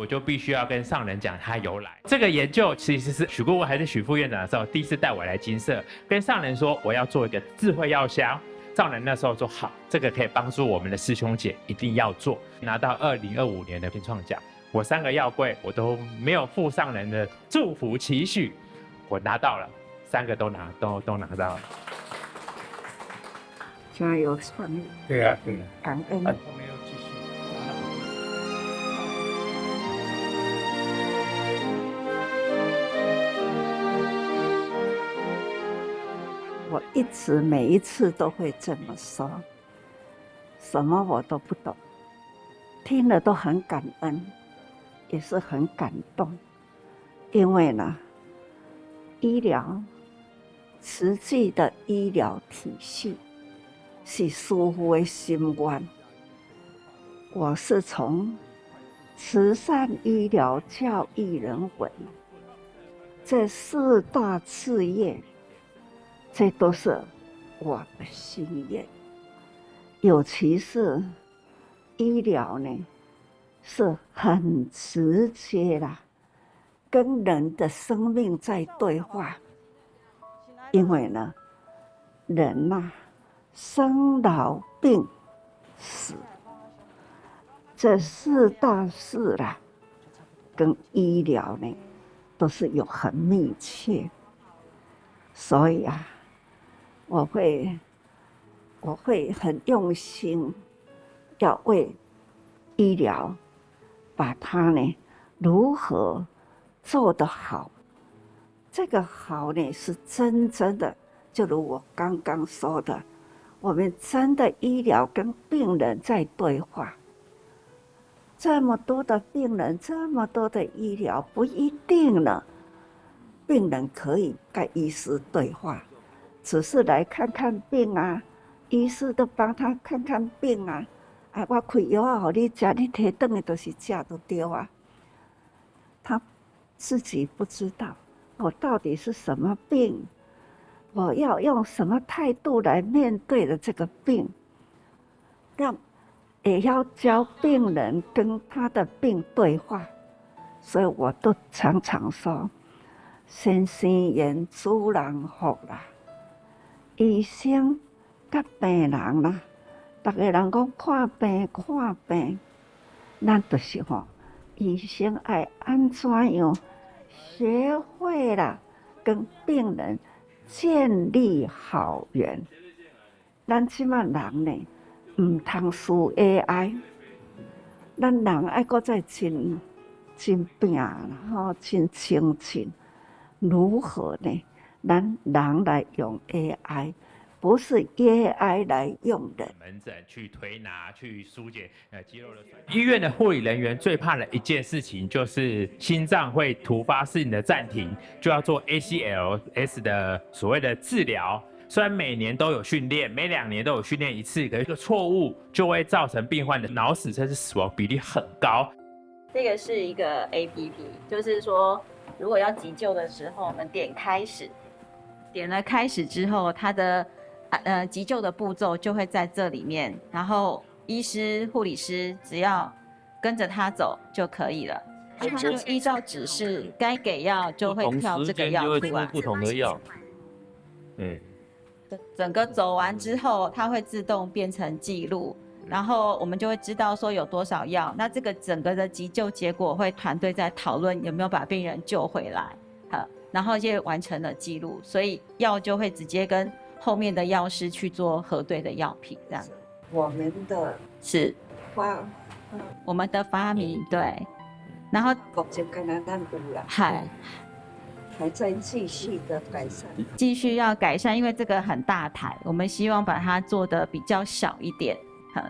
我就必须要跟上人讲它由来。这个研究其实是许顾问还是许副院长的时候，第一次带我来金舍，跟上人说我要做一个智慧药箱。上人那时候说好，这个可以帮助我们的师兄姐，一定要做。拿到2025年的金创奖，我3个药柜我都没有附上人的祝福期许，我拿到了，3个都拿到了。加油创业！对啊，对啊，感恩。后面要继续。我每一次都会这么说，什么我都不懂，听了都很感恩，也是很感动，因为呢，实际的医疗体系是师父的心愿。我是从慈善、医疗、教育、人文这4大事业，这都是我的心愿。尤其是医疗呢，是很直接啦，跟人的生命在对话。因为呢，人呐，生老病死这4大事啦，跟医疗呢都是有很密切。所以啊，我会很用心，要为医疗把它呢如何做得好。这个好呢，是真正的，就如我刚刚说的，我们真的医疗跟病人在对话。这么多的病人，这么多的医疗，不一定呢，病人可以跟医师对话，只是来看看病啊，医师都帮他看看病啊。我开药啊，给你吃，你提回来就是吃就对啊。他自己不知道我到底是什么病，我要用什么态度来面对的这个病，也要教病人跟他的病对话。所以我都常常说，先生言主人福啦，医生甲病人啦，大家人讲看病，咱就是医生爱安怎样学会了跟病人建立好缘。咱即摆人呢，唔通输 AI， 咱人爱搁再真拼啦，真清醒。如何呢？咱人来用 AI， 不是 AI 来用人。门诊去推拿、去疏解肌肉的酸痛。医院的护理人员最怕的一件事情就是心脏会突发性的暂停，就要做 ACLS 的所谓的治疗。虽然每年都有训练，每2年都有训练1次，可是这个错误就会造成病患的脑死甚至死亡比例很高。这个是一个 APP， 就是说，如果要急救的时候，我们点开始，点了开始之后，它的急救的步骤就会在这里面，然后医师、护理师只要跟着他走就可以了。他就依照指示，该给药就会跳这个药出来，不同的药。整个走完之后，它会自动变成记录，然后我们就会知道说有多少药。那这个整个的急救结果会团队在讨论有没有把病人救回来，然后就完成了记录，所以药就会直接跟后面的药师去做核对的药品，这样。我们的是我们的发明，对，然后目前跟咱有啦，还在继续的改善，继续要改善，因为这个很大台，我们希望把它做得比较小一点。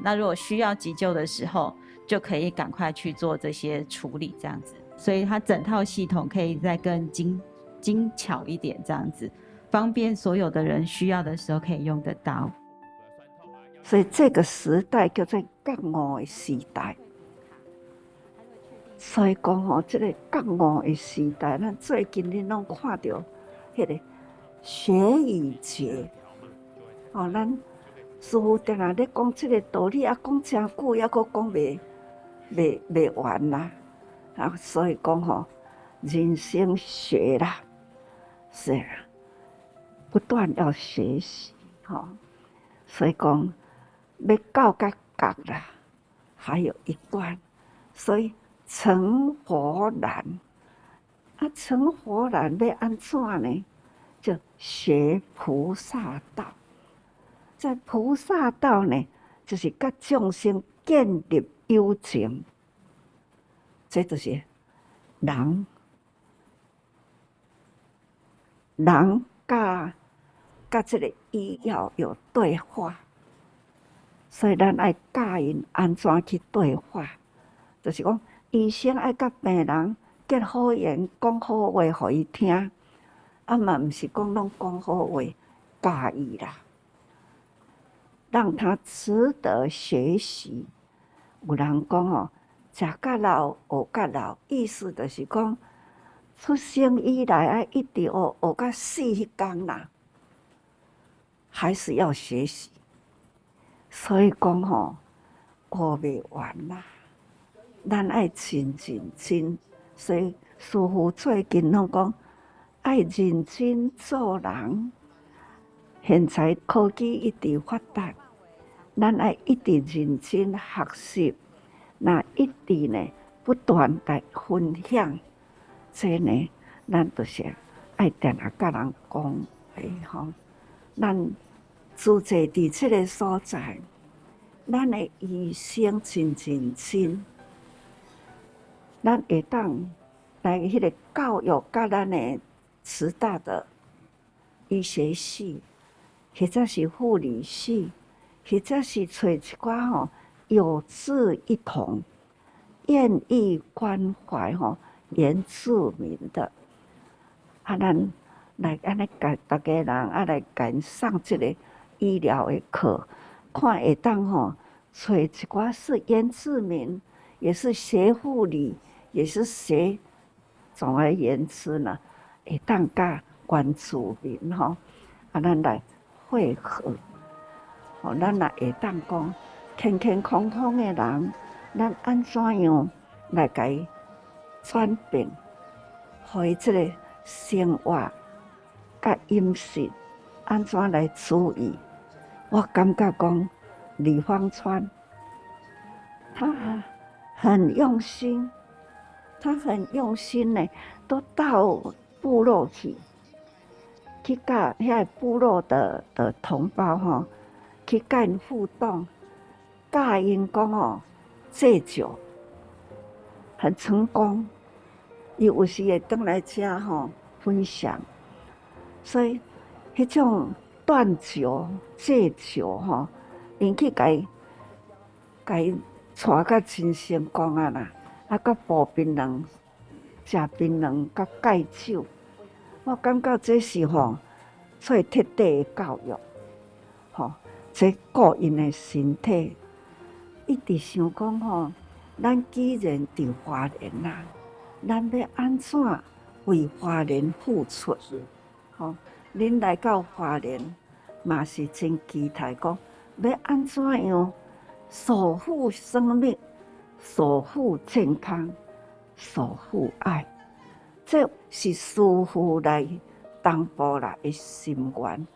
那如果需要急救的时候，就可以赶快去做这些处理，这样子。所以它整套系统可以再更精巧一点，这样子，方便所有的人需要的时候可以用得到。所以这个时代叫做觉悟的时代。所以讲这个觉悟的时代，咱最近恁拢看到迄个学语节，咱师父定定咧讲这个道理，讲真久，还佫讲袂完啦。啊，所以讲吼，人生学啦，是不断要学习吼。所以讲要到甲觉啦，还有一段，所以成佛难。啊，成佛难要安怎呢？就学菩萨道。在菩萨道呢，就是甲众生建立友情，这就是人甲这个医药有对话，所以咱爱教因安怎去对话，就是讲医生爱甲病人结好缘，讲好话互伊听，啊嘛毋是讲拢讲好话教伊啦，让他值得学习。有人讲哦，食甲老，学甲老，意思就是讲出生以来啊，一直学到死迄天啦，还是要学习。所以讲吼，学袂完啦，咱爱认真。所以师父最近拢讲，爱认真做人。现在科技一直发达，咱爱一直认真学习，那一直呢不断来分享。这呢，咱就是爱定下甲人讲的吼。咱住在伫这个所在，咱的医生真认真，咱会当来迄个教育甲咱的师大的医学系，或者是护理系，或者是找一寡吼有志一同、愿意关怀吼原住民的，啊，咱来安尼甲大家人啊来甲因上这个医疗的课，看会当吼找一寡是原住民，也是学护理，也是学，总而言之呢，会当甲原住民吼，啊，咱来会合，吼，咱也会当讲健健康康的人，咱安怎样来甲伊转变，互伊即个生活甲饮食安怎来注意？我感觉讲李芳川，他很用心，呢，都到部落去甲遐部落的同胞吼，去甲因互动，教因讲哦，戒酒很成功。伊有时会倒来遮吼分享，所以迄种断酒、戒酒吼，因去甲伊带甲真成功啊啦！啊，甲步槟榔、食槟榔、甲戒酒，我感觉这是吼最彻底的教育，吼，这顾因的身体。一直想讲吼，咱既然伫花莲啦。咱要安怎为花莲付出？吼，恁来到花莲，嘛是真期待讲，要安怎样守护生命、守护健康、守护爱，这是师父来东部来的心愿。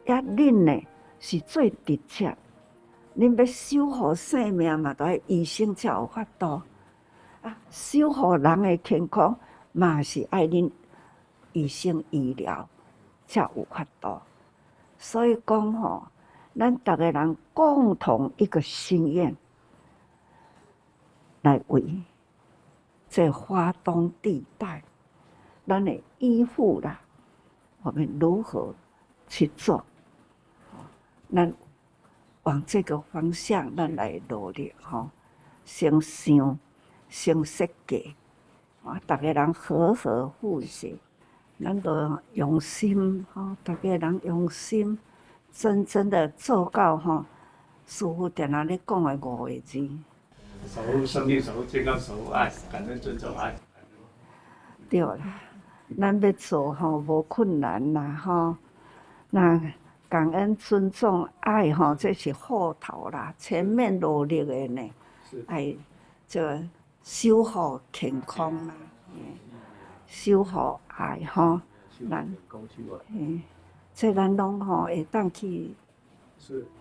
也恁呢是最直接，恁要守护生命嘛，都要医生才有法度。啊，守护人的健康，嘛是爱恁医生医疗才有法度。所以讲吼，咱逐个人共同一个心愿，来为这华东地带，咱的医护啦，我们如何去做？咱往这个方向，咱来努力吼，先想。先设计，啊，大家人和互协，咱都用心吼，大家人用心，真的做到吼，师父定下咧讲的5个字：守护生命，守护健康，守护爱，感恩、尊重、爱。对啦，咱要做吼无困难啦吼，那感恩、尊重、爱吼，这是后头啦，前面努力的呢，爱这。守护健康啦，守护爱吼，咱，这咱拢吼会当去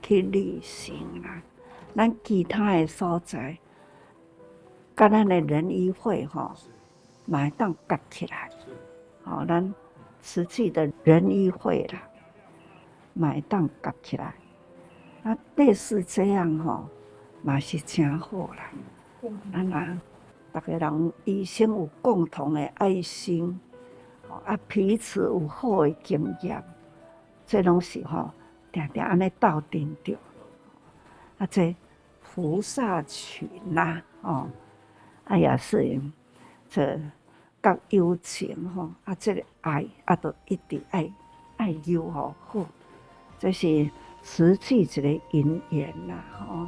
旅行啦。咱其他的所在，甲咱的人医会吼，嘛会当夹起来。吼，咱慈济的人医会啦，嘛会当夹起来。啊，类似这样吼，嘛是真好啦。咱啊，大家人医生有共同的爱心，啊，彼此有好的经验，这拢是吼，定定安尼斗阵着。啊，这菩萨群呐，哦，啊也是这甲友情吼，啊，这个爱啊，都一直爱有吼好，这是慈济一个因缘啦，吼。